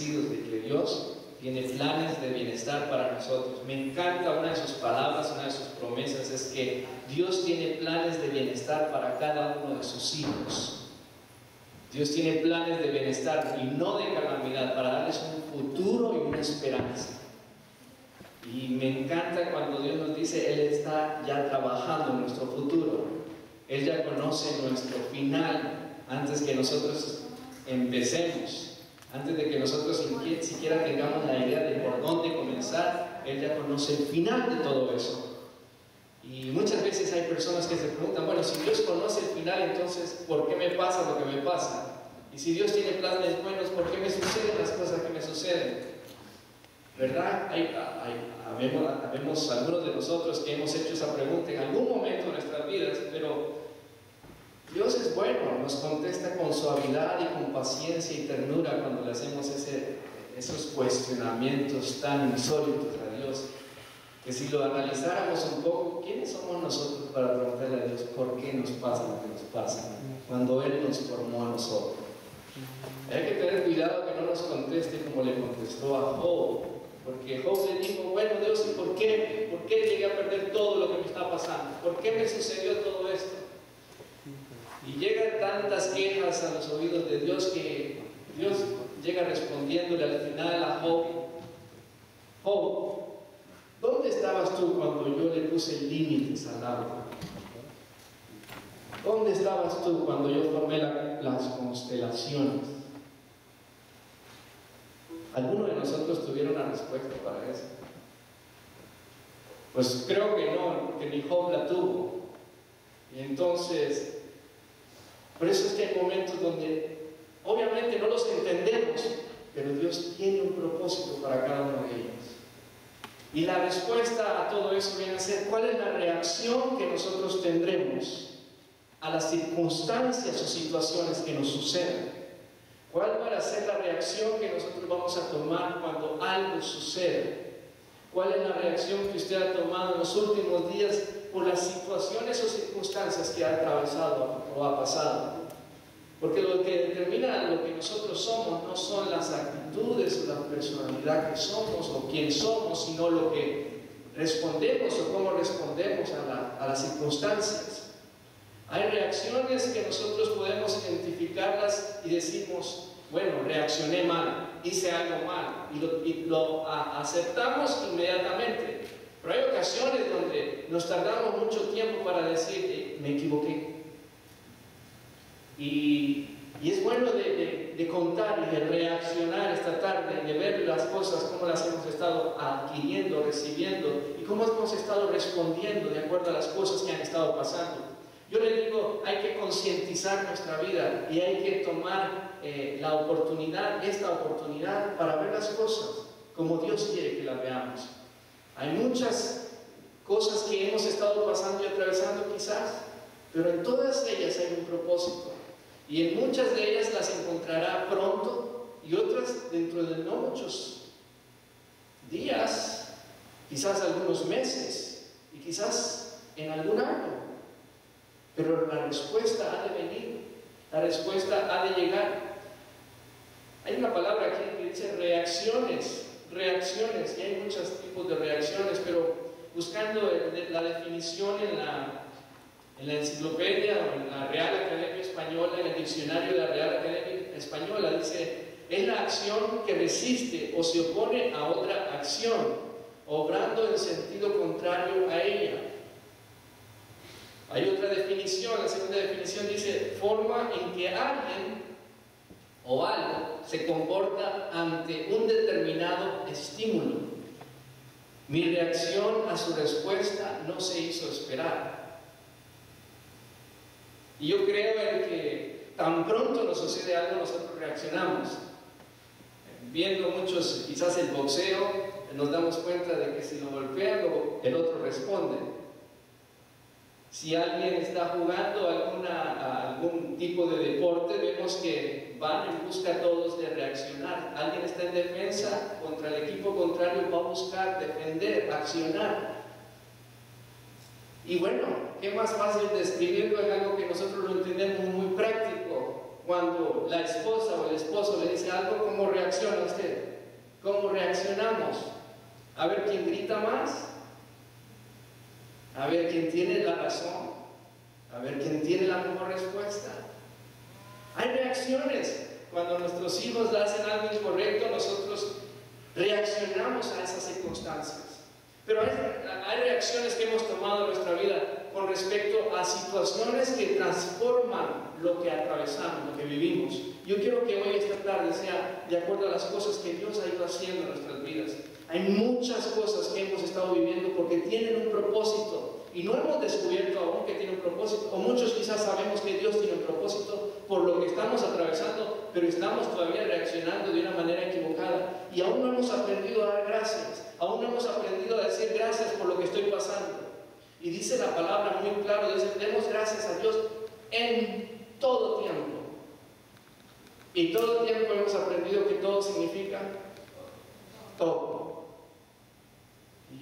convencidos de que Dios tiene planes de bienestar para nosotros. Me encanta una de sus palabras, una de sus promesas, es que Dios tiene planes de bienestar para cada uno de sus hijos. Dios tiene planes de bienestar y no de calamidad, para darles un futuro y una esperanza. Y me encanta cuando Dios nos dice, Él está ya trabajando en nuestro futuro. Él ya conoce nuestro final antes que nosotros empecemos. Antes de que nosotros siquiera tengamos la idea de por dónde comenzar, Él ya conoce el final de todo eso. Y muchas veces hay personas que se preguntan, bueno, si Dios conoce el final, entonces, ¿por qué me pasa lo que me pasa? Y si Dios tiene planes buenos, ¿por qué me suceden las cosas que me suceden? ¿Verdad? Habemos algunos de nosotros que hemos hecho esa pregunta en algún momento de nuestras vidas, pero Dios es bueno, nos contesta con suavidad y con paciencia y ternura cuando le hacemos esos cuestionamientos tan insólitos a Dios, que si lo analizáramos un poco, ¿quiénes somos nosotros para preguntarle a Dios por qué nos pasa lo que nos pasa cuando Él nos formó a nosotros? Hay que tener cuidado que no nos conteste como le contestó a Job, porque Job le dijo, bueno Dios, ¿y por qué llegué a perder todo lo que me está pasando? ¿Por qué me sucedió todo esto? Y llegan tantas quejas a los oídos de Dios que Dios llega respondiéndole al final a Job, Job, ¿dónde estabas tú cuando yo le puse límites al agua? ¿Dónde estabas tú cuando yo formé las constelaciones? ¿Alguno de nosotros tuviera una respuesta para eso? Pues creo que no, porque ni Job la tuvo. Y entonces, por eso es que hay momentos donde obviamente no los entendemos, pero Dios tiene un propósito para cada uno de ellos. Y la respuesta a todo eso viene a ser, ¿cuál es la reacción que nosotros tendremos a las circunstancias o situaciones que nos suceden? ¿Cuál va a ser la reacción que nosotros vamos a tomar cuando algo sucede? ¿Cuál es la reacción que usted ha tomado en los últimos días por las situaciones o circunstancias que ha atravesado o ha pasado? Porque lo que determina lo que nosotros somos no son las actitudes o la personalidad que somos o quién somos, sino lo que respondemos o cómo respondemos a las circunstancias. Hay reacciones que nosotros podemos identificarlas y decimos, bueno, reaccioné mal, hice algo mal, y lo aceptamos inmediatamente. Pero hay ocasiones donde nos tardamos mucho tiempo para decir, me equivoqué. Y es bueno de contar y de reaccionar esta tarde, de ver las cosas, cómo las hemos estado adquiriendo, recibiendo, y cómo hemos estado respondiendo de acuerdo a las cosas que han estado pasando. Yo le digo, hay que concientizar nuestra vida y hay que tomar esta oportunidad para ver las cosas como Dios quiere que las veamos. Hay muchas cosas que hemos estado pasando y atravesando quizás, pero en todas ellas hay un propósito. Y en muchas de ellas las encontrará pronto y otras dentro de no muchos días, quizás algunos meses y quizás en algún año. Pero la respuesta ha de venir, la respuesta ha de llegar. Hay una palabra aquí que dice reacciones, y hay muchos tipos de reacciones, pero buscando la definición en la enciclopedia o en la Real Academia Española, en el diccionario de la Real Academia Española, dice, es la acción que resiste o se opone a otra acción, obrando en sentido contrario a ella. Hay otra definición, la segunda definición dice, forma en que alguien o algo se comporta ante un determinado estímulo. Mi reacción a su respuesta no se hizo esperar. Y yo creo en que tan pronto nos sucede algo, nosotros reaccionamos. Viendo muchos, quizás el boxeo, nos damos cuenta de que si lo golpean, el otro responde. Si alguien está jugando algún tipo de deporte, vemos que van en busca todos de reaccionar. Alguien está en defensa contra el equipo contrario, va a buscar defender, accionar. Y bueno, qué más fácil describirlo en algo que nosotros lo entendemos muy práctico. cuando la esposa o el esposo le dice algo, ¿cómo reacciona usted? ¿Cómo reaccionamos? A ver quién grita más, a ver quién tiene la razón, a ver quién tiene la mejor respuesta. Hay reacciones. Cuando nuestros hijos hacen algo incorrecto, nosotros reaccionamos a esas circunstancias. Pero hay reacciones que hemos tomado en nuestra vida con respecto a situaciones que transforman lo que atravesamos, lo que vivimos. Yo quiero que hoy, esta tarde, sea de acuerdo a las cosas que Dios ha ido haciendo en nuestras vidas. Hay muchas cosas que hemos estado viviendo porque tienen un propósito y no hemos descubierto aún que tiene un propósito, o muchos quizás sabemos que Dios tiene un propósito por lo que estamos atravesando, pero estamos todavía reaccionando de una manera equivocada y aún no hemos aprendido a dar gracias, aún no hemos aprendido a decir gracias por lo que estoy pasando. Y dice la palabra muy claro, dice, demos gracias a Dios en todo tiempo. Y todo tiempo hemos aprendido que todo significa todo.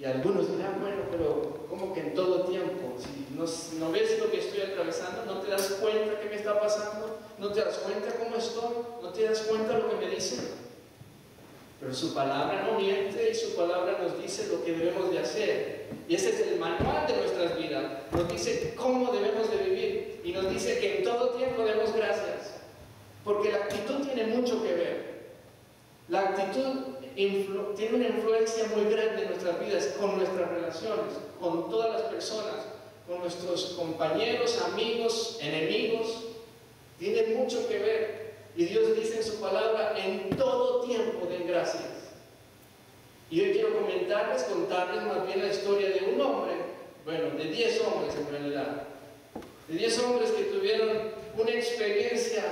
Y algunos dirán, bueno, pero ¿cómo que en todo tiempo? Si no ves lo que estoy atravesando, no te das cuenta qué me está pasando, no te das cuenta cómo estoy, no te das cuenta lo que me dicen. Pero su palabra no miente y su palabra nos dice lo que debemos de hacer. Y ese es el manual de nuestras vidas. Nos dice cómo debemos de vivir y nos dice que en todo tiempo demos gracias. Porque la actitud tiene mucho que ver. La actitud tiene una influencia muy grande en nuestras vidas, con nuestras relaciones, con todas las personas, con nuestros compañeros, amigos, enemigos. Tiene mucho que ver. Y Dios dice en su palabra, en todo tiempo den gracias. Y hoy quiero contarles más bien la historia de un hombre, bueno, de 10 hombres en realidad, de 10 hombres que tuvieron una experiencia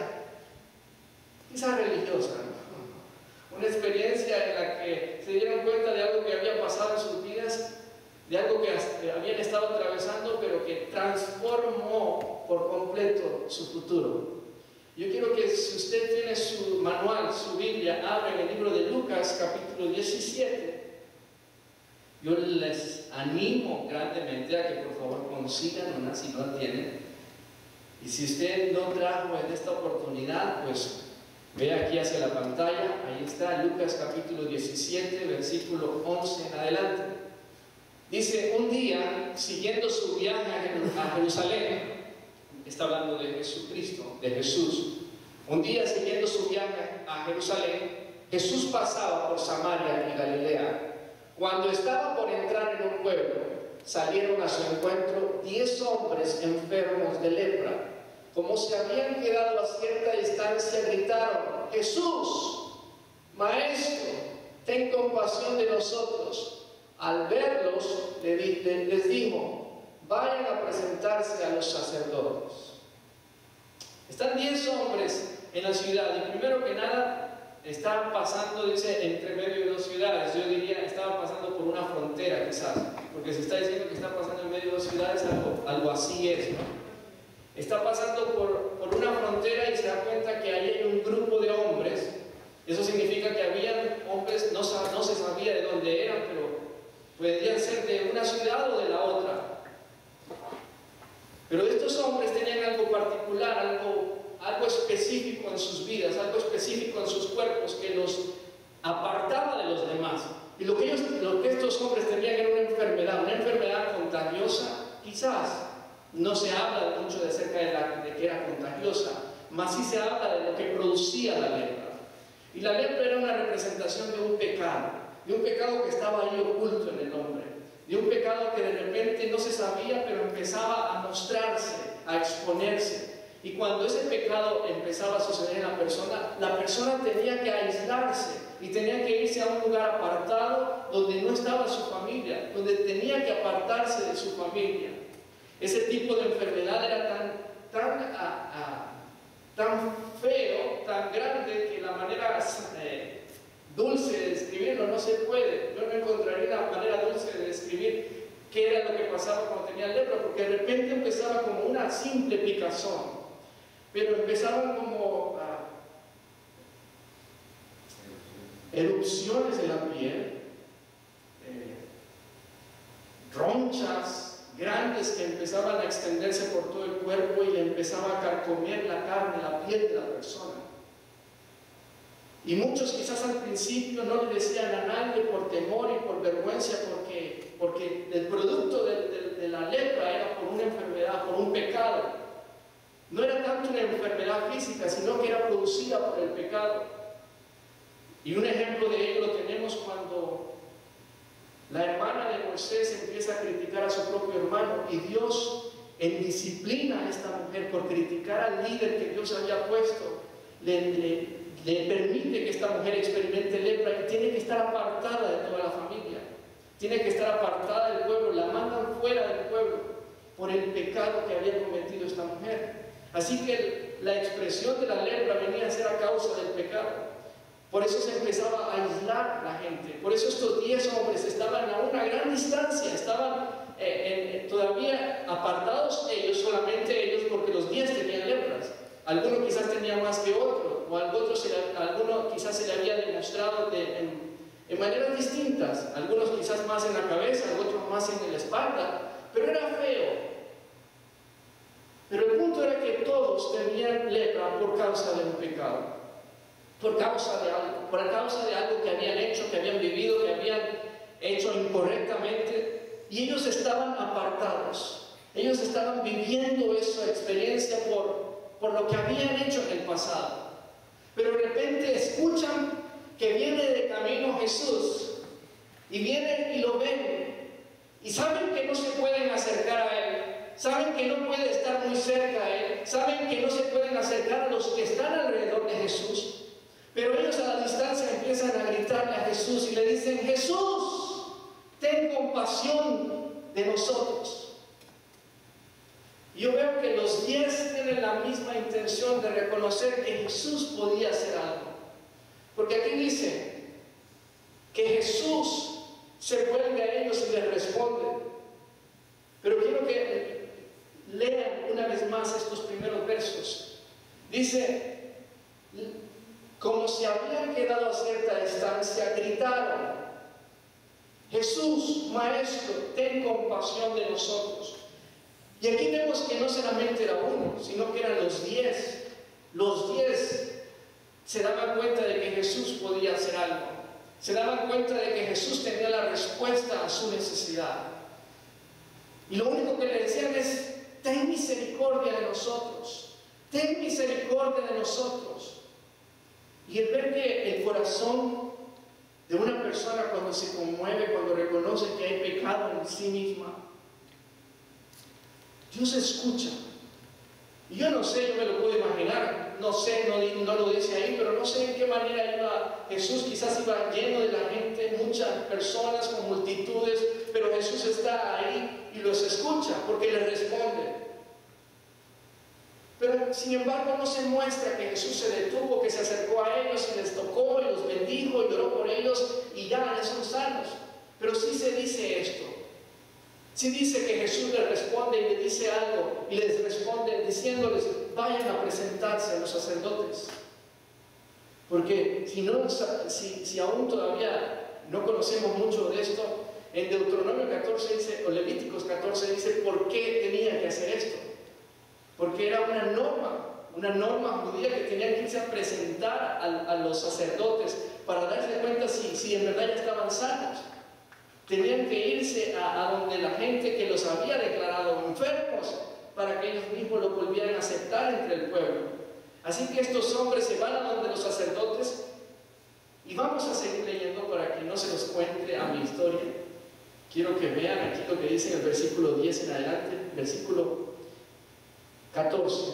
quizá religiosa, ¿no? Una experiencia en la que se dieron cuenta de algo que había pasado en sus vidas, de algo que habían estado atravesando, pero que transformó por completo su futuro. Yo quiero que, si usted tiene su manual, su Biblia, abra en el libro de Lucas, capítulo 17. Yo les animo grandemente a que por favor consigan una si no la tienen. Y si usted no trajo en esta oportunidad, pues ve aquí hacia la pantalla, ahí está Lucas capítulo 17, versículo 11 en adelante. Dice, un día, siguiendo su viaje a Jerusalén, está hablando de Jesucristo, de Jesús. Un día, siguiendo su viaje a Jerusalén, Jesús pasaba por Samaria y Galilea. Cuando estaba por entrar en un pueblo, salieron a su encuentro 10 hombres enfermos de lepra. Como se habían quedado a cierta distancia, gritaron, Jesús, Maestro, ten compasión de nosotros. Al verlos, les dijo, vayan a presentarse a los sacerdotes. Están 10 hombres en la ciudad y primero que nada estaban pasando, dice, entre medio de 2 ciudades. Yo diría, estaban pasando por una frontera quizás, porque se está diciendo que está pasando en medio de 2 ciudades, algo así es, ¿no? Está pasando por una frontera y se da cuenta que ahí hay un grupo de hombres. Eso significa que habían hombres, no se sabía de dónde eran, pero podían ser de una ciudad o de la otra. Pero estos hombres tenían algo particular, algo específico en sus vidas, algo específico en sus cuerpos que los apartaba de los demás. Y lo que estos hombres tenían era una enfermedad contagiosa, quizás. No se habla mucho acerca de que era contagiosa, mas sí se habla de lo que producía la lepra. Y la lepra era una representación de un pecado que estaba ahí oculto en el hombre, de un pecado que de repente no se sabía, pero empezaba a mostrarse, a exponerse. Y cuando ese pecado empezaba a suceder en la persona tenía que aislarse y tenía que irse a un lugar apartado donde no estaba su familia, donde tenía que apartarse de su familia. Ese tipo de enfermedad era tan feo, tan grande, que la manera dulce de describirlo no se puede. Yo no encontraría una manera dulce de describir qué era lo que pasaba cuando tenía lepra, porque de repente empezaba como una simple picazón, pero empezaban como erupciones en la piel, ronchas, grandes que empezaban a extenderse por todo el cuerpo y le empezaba a carcomer la carne, la piel de la persona. Y muchos quizás al principio no le decían a nadie por temor y por vergüenza, porque el producto de la lepra era por una enfermedad, por un pecado. No era tanto una enfermedad física, sino que era producida por el pecado. Y un ejemplo de ello lo tenemos cuando la hermana de Moisés empieza a criticar a su propio hermano, y Dios disciplina a esta mujer por criticar al líder que Dios había puesto. Le permite que esta mujer experimente lepra y tiene que estar apartada de toda la familia, tiene que estar apartada del pueblo, la mandan fuera del pueblo por el pecado que había cometido esta mujer. Así que la expresión de la lepra venía a ser a causa del pecado. Por eso se empezaba a aislar la gente. Por eso estos 10 hombres estaban a una gran distancia, estaban todavía apartados ellos, solamente ellos, porque los 10 tenían lepras. Alguno quizás tenía más que otro, o alguno quizás se le había demostrado en maneras distintas. Algunos quizás más en la cabeza, otros más en la espalda, pero era feo. Pero el punto era que todos tenían lepra por causa de un pecado, por causa de algo que habían hecho, que habían vivido, que habían hecho incorrectamente, y ellos estaban apartados. Ellos estaban viviendo esa experiencia por lo que habían hecho en el pasado. Pero de repente escuchan que viene de camino Jesús, y vienen y lo ven, y saben que no se pueden acercar a Él, saben que no puede estar muy cerca a Él, saben que no se pueden acercar a los que están alrededor de Jesús. Pero ellos a la distancia empiezan a gritarle a Jesús y le dicen: Jesús, ten compasión de nosotros. Y yo veo que los 10 tienen la misma intención de reconocer que Jesús podía hacer algo. Porque aquí dice que Jesús se vuelve a ellos y les responde. Pero quiero que lean una vez más estos primeros versos. Dice: como se habían quedado a cierta distancia, gritaron: Jesús, Maestro, ten compasión de nosotros. Y aquí vemos que no solamente era uno, sino que eran los 10. Los 10 se daban cuenta de que Jesús podía hacer algo. Se daban cuenta de que Jesús tenía la respuesta a su necesidad. Y lo único que le decían es: ten misericordia de nosotros, ten misericordia de nosotros. Y el ver que el corazón de una persona, cuando se conmueve, cuando reconoce que hay pecado en sí misma, Dios escucha. Y yo no sé, yo me lo puedo imaginar, no sé, no lo dice ahí, pero no sé en qué manera iba Jesús. Quizás iba lleno de la gente, muchas personas con multitudes, pero Jesús está ahí y los escucha porque les responde. Pero sin embargo no se muestra que Jesús se detuvo, que se acercó a ellos y les tocó y los bendijo y oró por ellos y ya son sanos. Pero sí se dice esto. Sí dice que Jesús les responde y le dice algo, y les responde diciéndoles: vayan a presentarse a los sacerdotes. Porque si aún todavía no conocemos mucho de esto, en Deuteronomio 14 dice, o Levíticos 14 dice, ¿por qué tenía que hacer esto? Porque era una norma judía que tenían que irse a presentar a los sacerdotes para darse cuenta si en verdad ya estaban sanos. Tenían que irse a donde la gente que los había declarado enfermos, para que ellos mismos lo volvieran a aceptar entre el pueblo. Así que estos hombres se van a donde los sacerdotes, y vamos a seguir leyendo para que no se nos cuente a mi historia. Quiero que vean aquí lo que dice en el versículo 10 en adelante, versículo 14.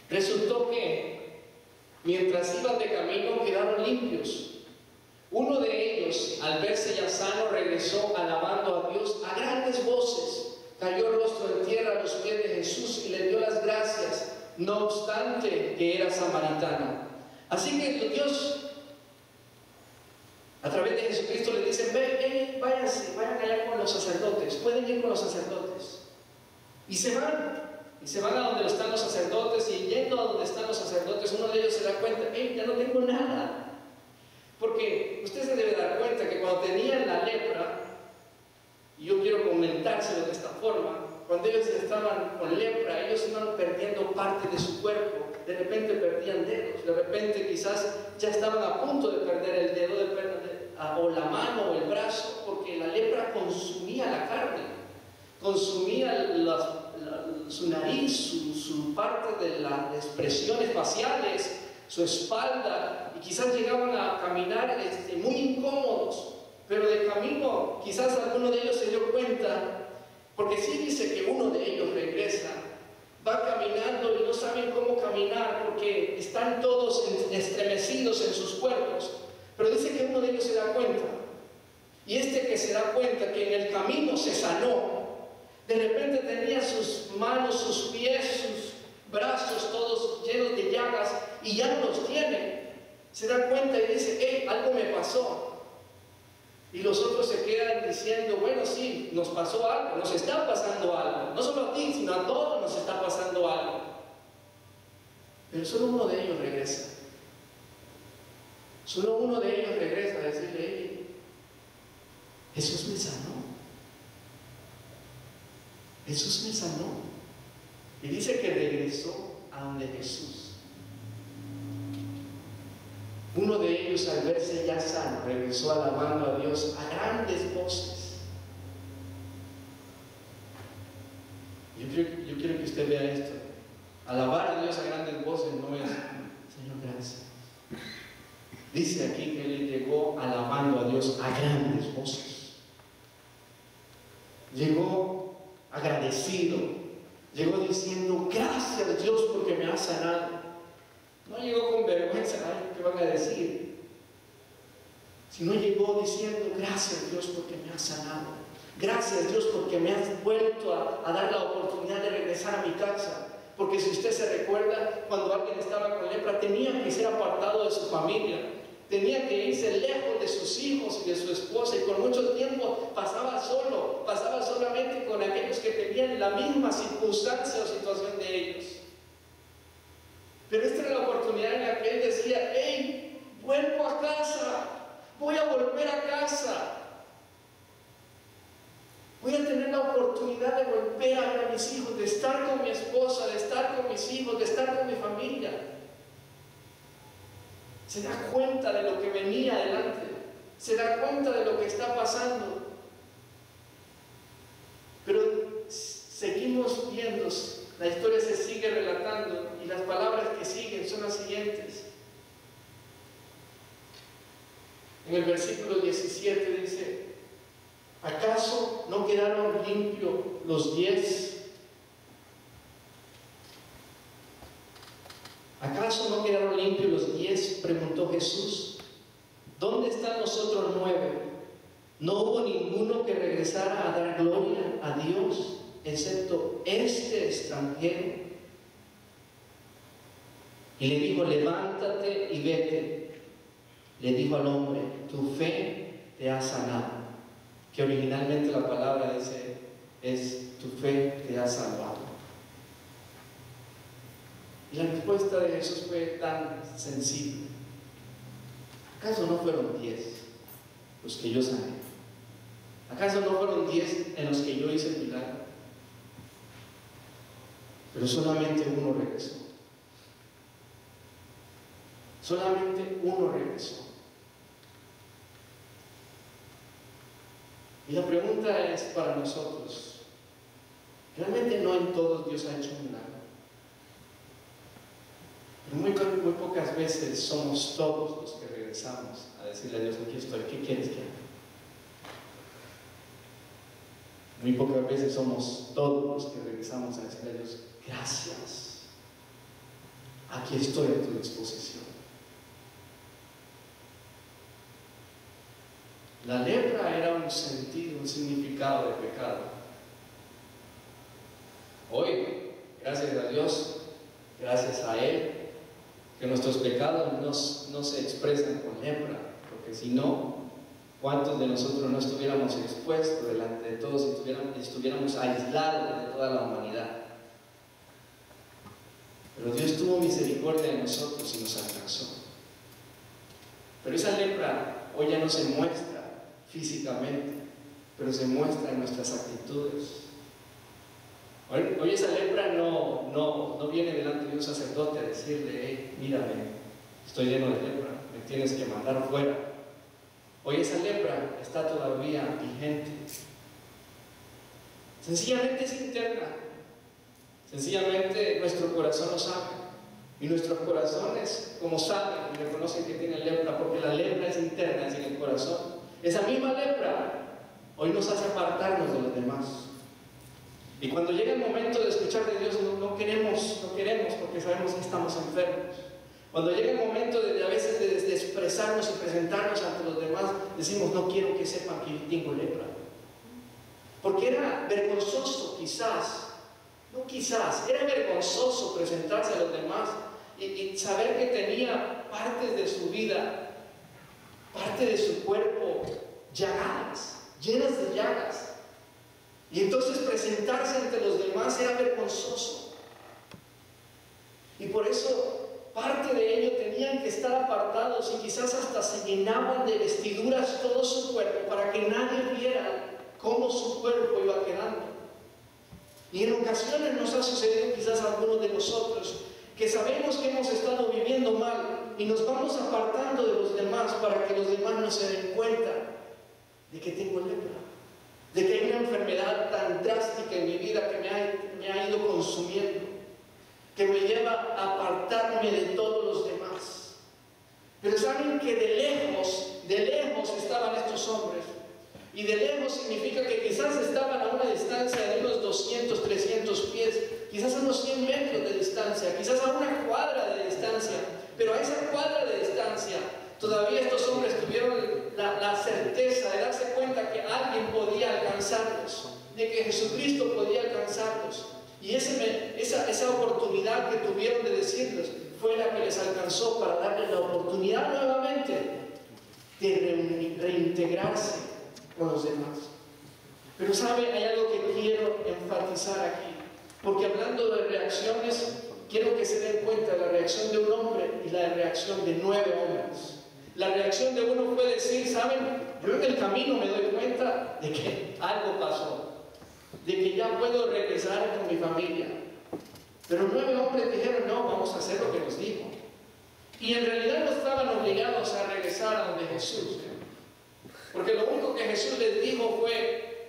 Resultó que mientras iban de camino quedaron limpios. Uno de ellos, al verse ya sano, regresó alabando a Dios a grandes voces. Cayó rostro en tierra a los pies de Jesús y le dio las gracias, no obstante que era samaritano. Así que Dios, a través de Jesucristo, le dice: vayan allá con los sacerdotes, pueden ir con los sacerdotes. Y se van a donde están los sacerdotes, y yendo a donde están los sacerdotes, uno de ellos se da cuenta: ya no tengo nada. Porque usted se debe dar cuenta que cuando tenían la lepra, y yo quiero cuando ellos estaban con lepra, ellos iban perdiendo parte de su cuerpo. De repente perdían dedos, de repente quizás ya estaban a punto de perder el dedo, o la mano o el brazo, porque la lepra consumía la carne, consumía su nariz, su parte de las expresiones faciales, su espalda, y quizás llegaban a caminar muy incómodos, pero de camino quizás alguno de ellos se dio cuenta, porque sí dice que uno de ellos regresa, va caminando y no saben cómo caminar porque están todos estremecidos en sus cuerpos, pero dice que uno de ellos se da cuenta, y que se da cuenta que en el camino se sanó, de repente tenía sus manos, sus pies, sus brazos todos llenos de llagas y ya no los tiene. Se da cuenta y dice: hey, algo me pasó. Y los otros se quedan diciendo: bueno, sí, nos pasó algo, nos está pasando algo, no solo a ti, sino a todos nos está pasando algo. Pero solo uno de ellos regresa. Solo uno de ellos regresa a decirle: hey, Jesús me sanó. Jesús me sanó. Y dice que regresó a donde Jesús. Uno de ellos, al verse ya sano, regresó alabando a Dios a grandes voces. Yo quiero que usted vea esto. Alabar a Dios a grandes voces no es: Señor, gracias. Dice aquí que él llegó alabando a Dios a grandes voces. Llegó agradecido, llegó diciendo: gracias Dios porque me ha sanado. No llegó con vergüenza: ay, ¿qué van a decir? Sino llegó diciendo: gracias Dios porque me ha sanado, gracias Dios porque me has vuelto a dar la oportunidad de regresar a mi casa. Porque si usted se recuerda, cuando alguien estaba con lepra, tenía que ser apartado de su familia, tenía que irse lejos de sus hijos y de su esposa, y por mucho tiempo pasaba solo, pasaba solamente con aquellos que tenían la misma circunstancia o situación de ellos. Pero esta era la oportunidad en la que él decía: hey, vuelvo a casa, voy a volver a casa, voy a tener la oportunidad de volver a ver a mis hijos, de estar con mi esposa, de estar con mis hijos, de estar con mi familia. Se da cuenta de lo que venía adelante, se da cuenta de lo que está pasando. Pero seguimos viendo, la historia se sigue relatando y las palabras que siguen son las siguientes. En el versículo 17 dice: ¿acaso no quedaron limpios los 10? ¿Acaso no quedaron limpios los 10? Preguntó Jesús. ¿Dónde están los otros 9? ¿No hubo ninguno que regresara a dar gloria a Dios, excepto este extranjero? Y le dijo: levántate y vete. Le dijo al hombre: tu fe te ha sanado. Que originalmente la palabra dice es: tu fe te ha salvado. Y la respuesta de Jesús fue tan sencilla. ¿Acaso no fueron 10 los que yo sané? ¿Acaso no fueron 10 en los que yo hice el milagro? Pero solamente uno regresó. Solamente uno regresó. Y la pregunta es para nosotros: realmente no en todos Dios ha hecho un milagro. Pero muy pocas veces somos todos los que regresamos a decirle a Dios: aquí estoy, ¿qué quieres que haga? Muy pocas veces somos todos los que regresamos a decirle a Dios: gracias, aquí estoy a tu disposición. La lepra era un sentido, un significado de pecado. Hoy, gracias a Dios, gracias a Él, que nuestros pecados no se expresan con lepra, porque si no, ¿cuántos de nosotros no estuviéramos expuestos delante de todos y estuviéramos aislados de toda la humanidad? Pero Dios tuvo misericordia de nosotros y nos alcanzó. Pero esa lepra hoy ya no se muestra físicamente, pero se muestra en nuestras actitudes. Hoy esa lepra no viene delante de un sacerdote a decirle: hey, mírame, estoy lleno de lepra, me tienes que mandar fuera. Hoy esa lepra está todavía vigente. Sencillamente es interna. Sencillamente nuestro corazón lo sabe. Y nuestros corazones, como saben y reconocen que tienen lepra, porque la lepra es interna, es en el corazón. Esa misma lepra hoy nos hace apartarnos de los demás. Y cuando llega el momento de escuchar de Dios, no queremos porque sabemos que estamos enfermos. Cuando llega el momento de a veces de expresarnos y presentarnos ante los demás, decimos: no quiero que sepan que yo tengo lepra. Porque era vergonzoso, era vergonzoso presentarse a los demás y saber que tenía partes de su vida, parte de su cuerpo llagadas, llenas de llagas. Y entonces presentarse ante los demás era vergonzoso. Y por eso parte de ello tenían que estar apartados y quizás hasta se llenaban de vestiduras todo su cuerpo para que nadie viera cómo su cuerpo iba quedando. Y en ocasiones nos ha sucedido quizás a algunos de nosotros que sabemos que hemos estado viviendo mal y nos vamos apartando de los demás para que los demás no se den cuenta de que tengo lepra, de que hay una enfermedad tan drástica en mi vida que me ha ido consumiendo, que me lleva a apartarme de todos los demás. Pero saben que de lejos estaban estos hombres. Y de lejos significa que quizás estaban a una distancia de unos 200, 300 pies, quizás a unos 100 metros de distancia, quizás a una cuadra de distancia. Pero a esa cuadra de distancia todavía estos hombres tuvieron la certeza de darse cuenta que alguien podía alcanzarlos, de que Jesucristo podía alcanzarlos. Y esa oportunidad que tuvieron de decirles fue la que les alcanzó para darles la oportunidad nuevamente de reintegrarse con los demás. Pero sabe, hay algo que quiero enfatizar aquí, porque hablando de reacciones, quiero que se den cuenta de la reacción de un hombre y la reacción de 9 hombres. La reacción de uno fue decir: saben, yo en el camino me doy cuenta de que algo pasó, de que ya puedo regresar con mi familia. Pero 9 hombres dijeron: no, vamos a hacer lo que nos dijo. Y en realidad no estaban obligados a regresar a donde Jesús, porque lo único que Jesús les dijo fue: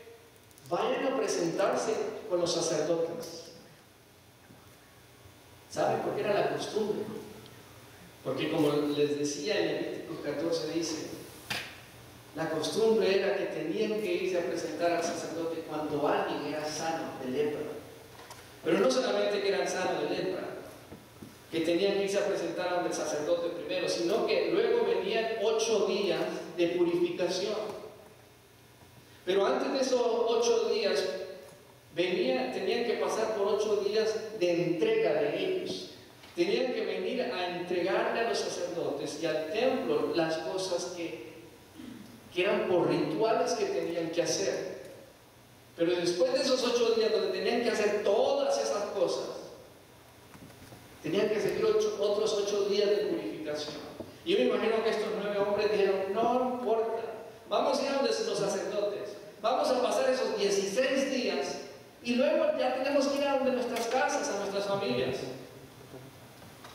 vayan a presentarse con los sacerdotes. ¿Saben por qué era la costumbre? Porque como les decía en Levítico 14, dice: la costumbre era que tenían que irse a presentar al sacerdote cuando alguien era sano de lepra. Pero no solamente que eran sanos de lepra, que tenían que irse a presentar ante el sacerdote primero, sino que luego venían 8 días de purificación. Pero antes de esos 8 días tenían que pasar por 8 días de entrega de ellos. Tenían que venir a entregarle a los sacerdotes y al templo las cosas que eran por rituales que tenían que hacer. Pero después de esos 8 días donde tenían que hacer todas esas cosas, tenían que seguir otros 8 días de purificación. Y yo me imagino que estos 9 hombres dijeron: no importa, vamos a ir a donde los sacerdotes, vamos a pasar esos 16 días y luego ya tenemos que ir a donde nuestras casas, a nuestras familias.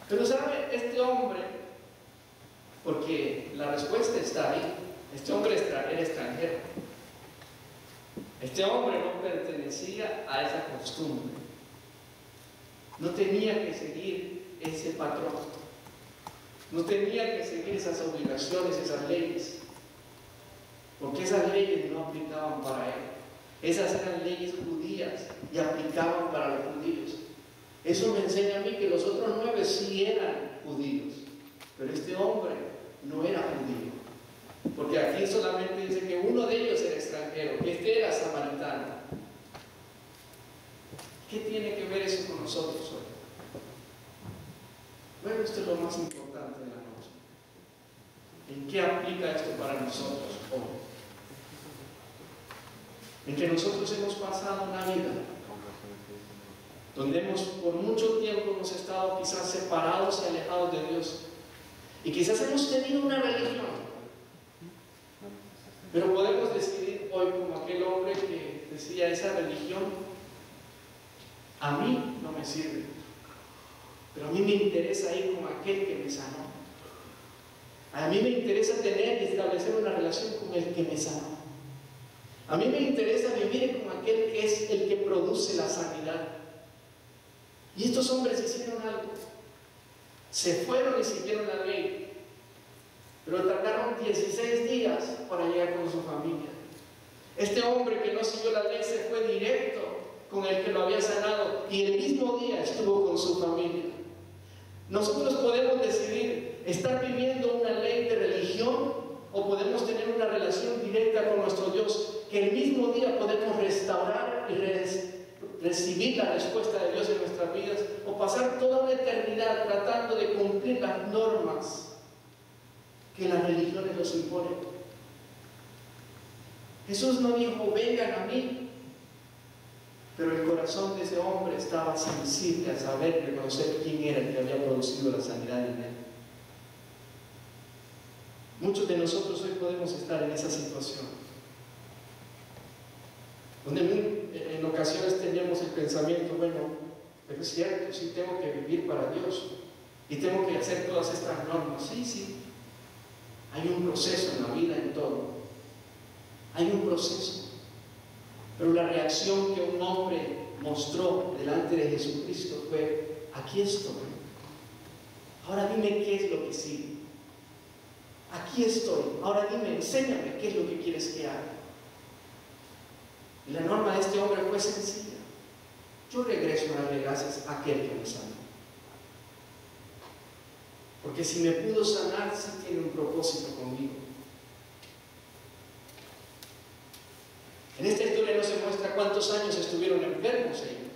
Pero ¿sabe? Este hombre, porque la respuesta está ahí, este hombre era extranjero. Este hombre no pertenecía a esa costumbre. No tenía que seguir ese patrón. No tenía que seguir esas obligaciones, esas leyes. Porque esas leyes no aplicaban para él. Esas eran leyes judías y aplicaban para los judíos. Eso me enseña a mí que los otros 9 sí eran judíos. Pero este hombre no era judío. Porque aquí solamente dice que uno de ellos era extranjero, que este era samaritano. ¿Qué tiene que ver eso con nosotros hoy? Bueno, esto es lo más importante de la noche. ¿En qué aplica esto para nosotros hoy? En que nosotros hemos pasado una vida donde por mucho tiempo hemos estado quizás separados y alejados de Dios. Y quizás hemos tenido una religión. Pero podemos decidir hoy, como aquel hombre que decía: esa religión a mí no me sirve. Pero a mí me interesa ir con aquel que me sanó. A mí me interesa tener y establecer una relación con el que me sanó. A mí me interesa vivir con aquel que es el que produce la sanidad. Y estos hombres hicieron algo. Se fueron y siguieron la ley. Pero tardaron 16 días para llegar con su familia. Este hombre que no siguió la ley se fue directo con el que lo había sanado y el mismo día estuvo con su familia. Nosotros podemos decidir estar viviendo una ley de religión o podemos tener una relación directa con nuestro Dios, que el mismo día podemos restaurar y recibir la respuesta de Dios en nuestras vidas, o pasar toda una eternidad tratando de cumplir las normas que las religiones nos imponen. Jesús no dijo, vengan a mí, pero el corazón de ese hombre estaba sensible a saber, reconocer quién era el que había producido la sanidad en él. Muchos de nosotros hoy podemos estar en esa situación, donde en ocasiones tenemos el pensamiento, bueno, pero es cierto, sí tengo que vivir para Dios y tengo que hacer todas estas normas. Sí, hay un proceso en la vida, en todo. Hay un proceso. Pero la reacción que un hombre mostró delante de Jesucristo fue, aquí estoy. Ahora dime qué es lo que sigue. Aquí estoy. Ahora dime, enséñame qué es lo que quieres que haga. Y la norma de este hombre fue sencilla. Yo regreso a darle gracias a aquel que me sanó. Porque si me pudo sanar, sí tiene un propósito conmigo. En esta historia no se muestra cuántos años estuvieron enfermos ellos.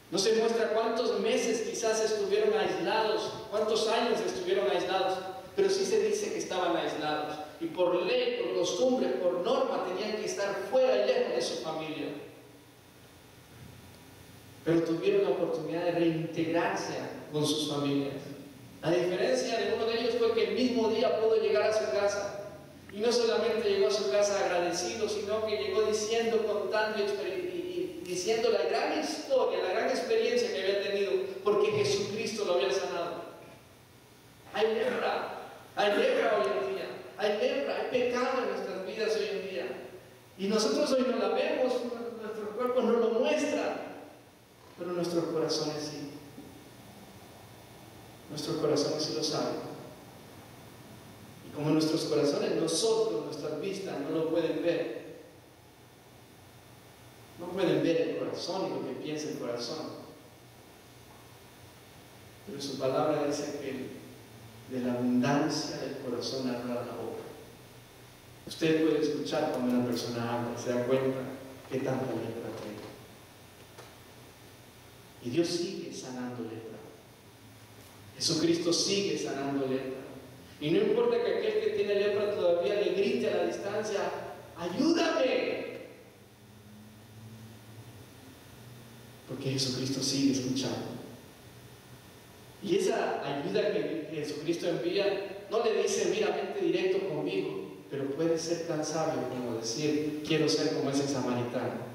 No se muestra cuántos meses quizás estuvieron aislados, cuántos años estuvieron aislados, pero sí se dice que estaban aislados. Y por ley, por costumbre, por norma, tenían que estar fuera y lejos de su familia. Pero tuvieron la oportunidad de reintegrarse con sus familias. La diferencia de uno de ellos fue que el mismo día pudo llegar a su casa. Y no solamente llegó a su casa agradecido, sino que llegó diciendo, contando y diciendo la gran historia, la gran experiencia que había tenido, porque Jesucristo lo había sanado. Hay lepra hoy en día, hay lepra, hay pecado en nuestras vidas hoy en día. Y nosotros hoy no la vemos, nuestro cuerpo no lo muestra, pero nuestros corazones sí. Nuestros corazones sí lo saben. Como nuestros corazones, nosotros, nuestras vistas no lo pueden ver. No pueden ver el corazón y lo que piensa el corazón. Pero su palabra dice que de la abundancia del corazón habla la boca. Usted puede escuchar cuando una persona habla y se da cuenta que tanta lepra tiene. Y Dios sigue sanando lepra. Jesucristo sigue sanando lepra. Y no importa que aquel que tiene lepra todavía le grite a la distancia, ¡ayúdame! Porque Jesucristo sigue escuchando. Y esa ayuda que Jesucristo envía no le dice, mira, vente directo conmigo, pero puede ser tan sabio como decir, quiero ser como ese samaritano.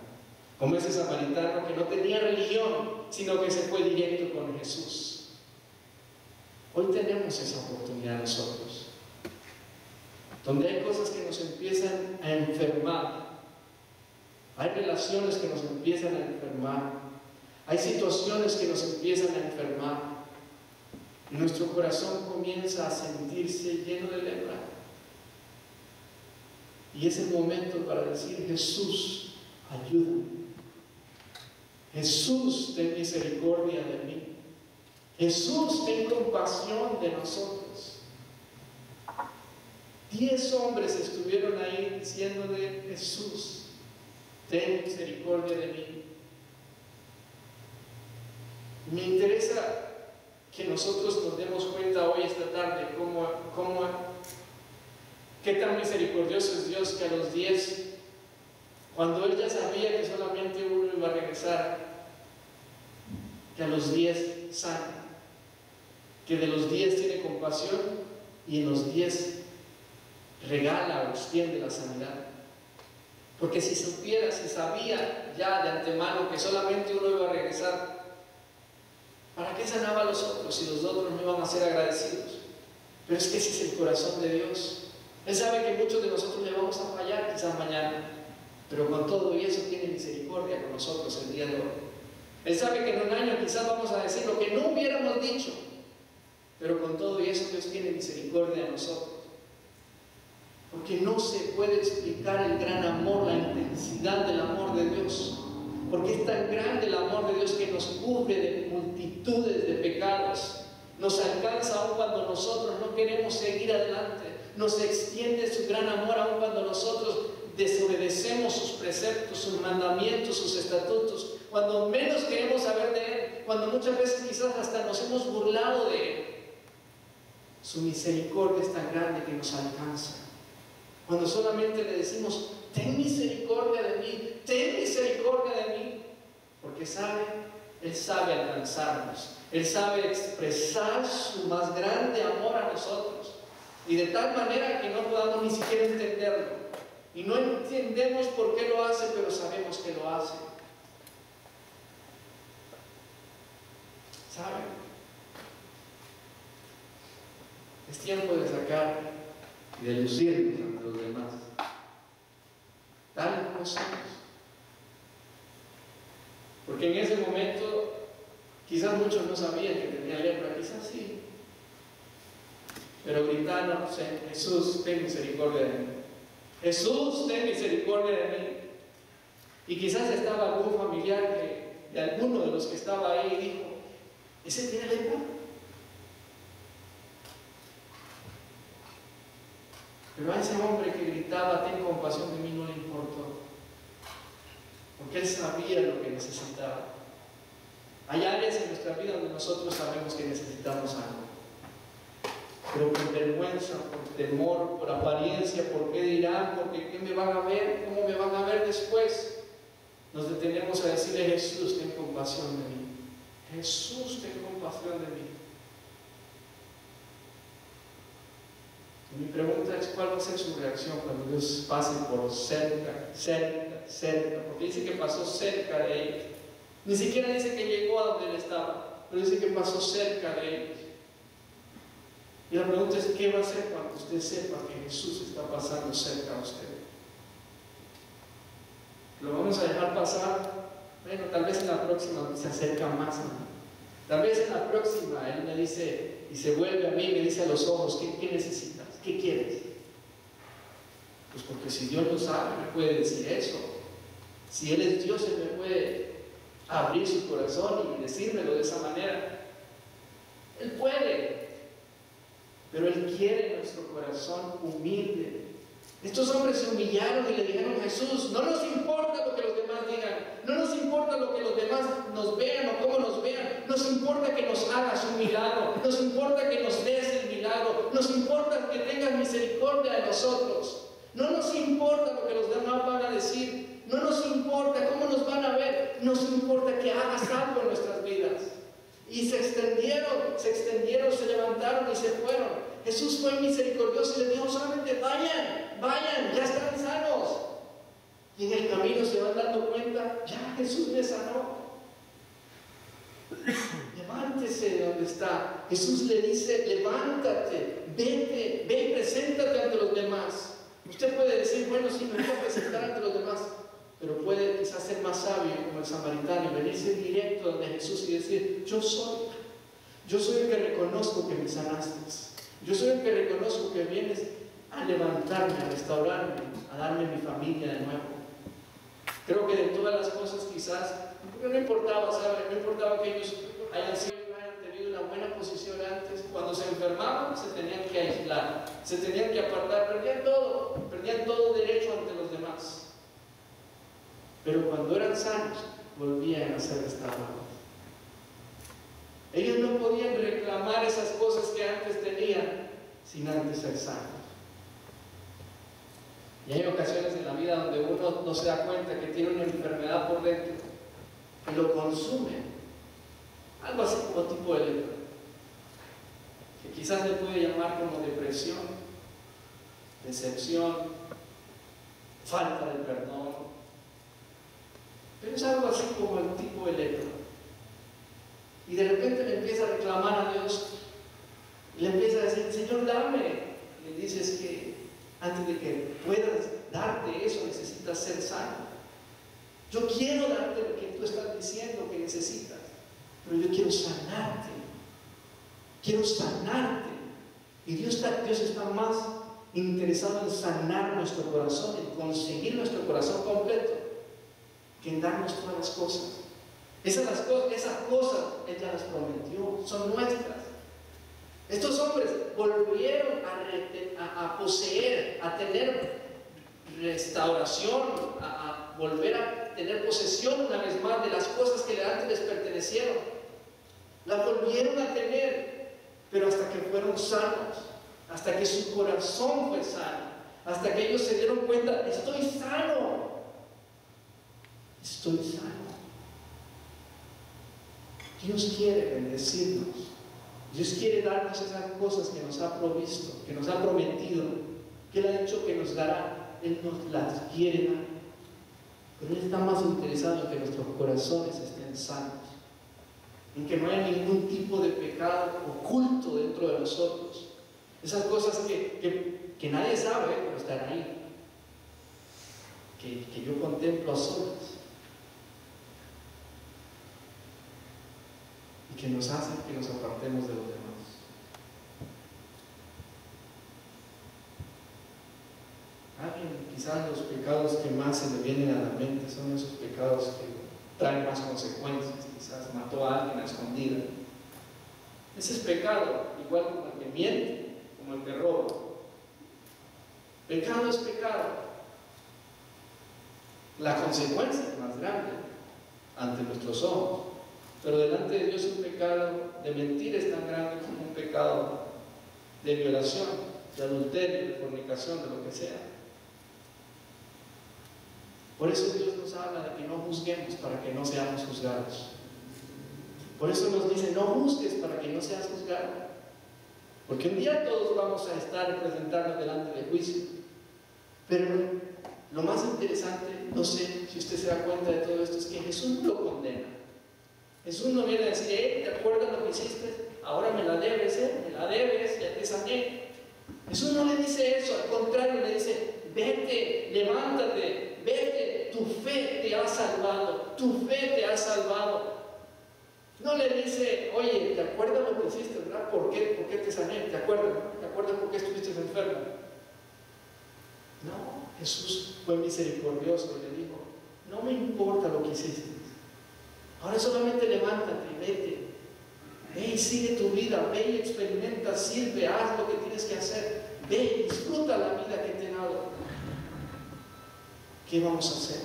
Como ese samaritano que no tenía religión, sino que se fue directo con Jesús. Hoy tenemos esa oportunidad nosotros, donde hay cosas que nos empiezan a enfermar, hay relaciones que nos empiezan a enfermar, hay situaciones que nos empiezan a enfermar, y nuestro corazón comienza a sentirse lleno de lepra. Y es el momento para decir, Jesús, ayúdame. Jesús, ten misericordia de mí. Jesús, ten compasión de nosotros. 10 hombres estuvieron ahí diciéndole, Jesús, ten misericordia de mí. Me interesa que nosotros nos demos cuenta hoy, esta tarde, qué tan misericordioso es Dios, que a los 10, cuando Él ya sabía que solamente uno iba a regresar, que a los 10 sana, que de los 10 tiene compasión y en los 10 regala o extiende la sanidad. Porque si supiera, si sabía ya de antemano que solamente uno iba a regresar, ¿para qué sanaba a los otros si los otros no iban a ser agradecidos? Pero es que ese es el corazón de Dios. Él sabe que muchos de nosotros le vamos a fallar quizás mañana, pero con todo y eso tiene misericordia con nosotros el día de hoy. Él sabe que en un año quizás vamos a decir lo que no hubiéramos dicho, pero con todo y eso Dios tiene misericordia de nosotros. Porque no se puede explicar el gran amor, la intensidad del amor de Dios. Porque es tan grande el amor de Dios que nos cubre de multitudes de pecados. Nos alcanza aún cuando nosotros no queremos seguir adelante. Nos extiende su gran amor aún cuando nosotros desobedecemos sus preceptos, sus mandamientos, sus estatutos. Cuando menos queremos saber de Él. Cuando muchas veces quizás hasta nos hemos burlado de Él. Su misericordia es tan grande que nos alcanza. Cuando solamente le decimos, ten misericordia de mí, ten misericordia de mí. Porque Él sabe alcanzarnos. Él sabe expresar su más grande amor a nosotros. Y de tal manera que no podamos ni siquiera entenderlo. Y no entendemos por qué lo hace, pero sabemos que lo hace. ¿Saben? Es tiempo de sacar y de lucirnos ante los demás. Tal como somos. Porque en ese momento, quizás muchos no sabían que tenía lepra, quizás sí. Pero gritaron, Jesús, ten misericordia de mí. Jesús, ten misericordia de mí. Y quizás estaba algún familiar de alguno de los que estaba ahí y dijo, ¿ese tiene lepra? Pero a ese hombre que gritaba, ten compasión de mí, no le importó. Porque él sabía lo que necesitaba. Hay áreas en nuestra vida donde nosotros sabemos que necesitamos algo. Pero por vergüenza, por temor, por apariencia, por qué dirán, porque qué me van a ver, cómo me van a ver después, nos detenemos a decirle, Jesús, ten compasión de mí. Jesús, ten compasión de mí. Y mi pregunta es, ¿cuál va a ser su reacción cuando Dios pase por cerca, porque dice que pasó cerca de ellos. Ni siquiera dice que llegó a donde él estaba, pero dice que pasó cerca de ellos. Y la pregunta es, ¿qué va a hacer cuando usted sepa que Jesús está pasando cerca a usted? ¿Lo vamos a dejar pasar? Bueno, tal vez en la próxima se acerca más, ¿no? Tal vez en la próxima Él me dice, y se vuelve a mí y me dice a los ojos, ¿qué necesitas? ¿Qué quieres? Pues porque si Dios lo sabe, me puede decir eso. Si Él es Dios, Él me puede abrir su corazón y decírmelo de esa manera. Él puede. Pero Él quiere nuestro corazón humilde. Estos hombres se humillaron y le dijeron, Jesús, no nos importa lo que los demás digan, no nos importa lo que los demás nos vean o cómo nos vean, nos importa que nos hagas un milagro, nos importa que nos des el milagro, nos importa que tengas misericordia de nosotros, no nos importa lo que los demás van a decir, no nos importa cómo nos van a ver, nos importa que hagas algo en nuestras vidas. Y se extendieron, se levantaron y se fueron. Jesús fue misericordioso y les dijo solamente vayan, ya están sanos. Y en el camino se van dando cuenta, ya Jesús me sanó. Levántese de donde está. Jesús le dice, levántate, vete, ve y preséntate ante los demás. Usted puede decir, bueno, sí, me voy a presentar ante los demás, pero puede quizás ser más sabio como el samaritano y venirse directo donde Jesús y decir, yo soy el que reconozco que me sanaste, yo soy el que reconozco que vienes a levantarme, a restaurarme, a darme mi familia de nuevo. Creo que de todas las cosas quizás, porque no importaba, ¿saben? No importaba que ellos hayan tenido una buena posición antes, cuando se enfermaban se tenían que aislar, se tenían que apartar, perdían todo derecho ante los demás. Pero cuando eran sanos, volvían a ser restaurados. Ellos no podían reclamar esas cosas que antes tenían sin antes ser sanos. Y hay ocasiones en la vida donde uno no se da cuenta que tiene una enfermedad por dentro que lo consume. Algo así como tipo de lepra, que quizás se puede llamar como depresión, decepción, falta de perdón. Pero es algo así como el tipo de lepra. Y de repente le empieza a reclamar a Dios, y le empieza a decir: Señor, dame. Y le dices que antes de que puedas darte eso, necesitas ser sano. Yo quiero darte lo que tú estás diciendo que necesitas, pero yo quiero sanarte. Quiero sanarte. Y Dios está más interesado en sanar nuestro corazón, en conseguir nuestro corazón completo, que en darnos todas las cosas. Esas cosas Él ya las prometió, son nuestras. Estos hombres volvieron a poseer, a tener restauración, a volver a tener posesión una vez más de las cosas que antes les pertenecieron. Las volvieron a tener, pero hasta que fueron sanos, hasta que su corazón fue sano, hasta que ellos se dieron cuenta: estoy sano, estoy sano. Dios quiere bendecirnos. Dios quiere darnos esas cosas que nos ha provisto, que nos ha prometido, que Él ha dicho que nos dará. Él nos las quiere dar. Pero Él está más interesado en que nuestros corazones estén sanos, en que no haya ningún tipo de pecado oculto dentro de nosotros. Esas cosas que nadie sabe, pero están ahí, que yo contemplo a solas, y que nos hacen que nos apartemos de los demás. Quizás los pecados que más se le vienen a la mente son esos pecados que traen más consecuencias. Quizás mató a alguien a escondida. Ese es pecado, igual como el que miente, como el que roba. Pecado es pecado. La consecuencia es más grande ante nuestros ojos, pero delante de Dios un pecado de mentir es tan grande como un pecado de violación, de adulterio, de fornicación, de lo que sea. Por eso Dios nos habla de que no juzguemos para que no seamos juzgados. Por eso nos dice: no juzgues para que no seas juzgado. Porque un día todos vamos a estar y presentarnos delante del juicio. Pero lo más interesante, no sé si usted se da cuenta de todo esto, es que Jesús no lo condena. Jesús no viene a decir: ¿te acuerdas lo que hiciste? Ahora me la debes, me la debes, ya te sané. Jesús no le dice eso, al contrario, le dice: vete, levántate, vete, tu fe te ha salvado, tu fe te ha salvado. No le dice: oye, ¿te acuerdas lo que hiciste, verdad? ¿Por qué te sané? ¿Te acuerdas? ¿Te acuerdas por qué estuviste enfermo? No, Jesús fue misericordioso y le dijo: no me importa lo que hiciste, ahora solamente levántate y vete, ve y sigue tu vida, ve y experimenta, sirve, haz lo que tienes que hacer, ve y disfruta la vida que te he dado. ¿Qué vamos a hacer?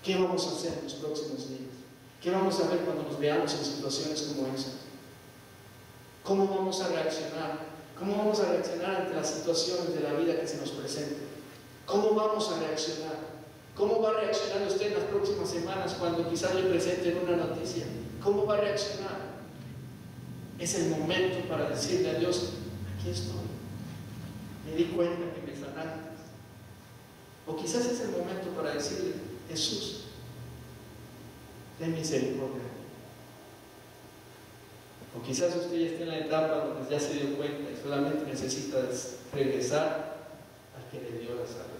¿Qué vamos a hacer en los próximos días? ¿Qué vamos a ver cuando nos veamos en situaciones como esas? ¿Cómo vamos a reaccionar? ¿Cómo vamos a reaccionar ante las situaciones de la vida que se nos presenten? ¿Cómo vamos a reaccionar? ¿Cómo va a reaccionar usted en las próximas semanas cuando quizás le presenten una noticia? ¿Cómo va a reaccionar? Es el momento para decirle a Dios: aquí estoy, me di cuenta que me sanaste. O quizás es el momento para decirle: Jesús, ten misericordia. O quizás usted ya esté en la etapa donde ya se dio cuenta y solamente necesita regresar al que le dio la salvación.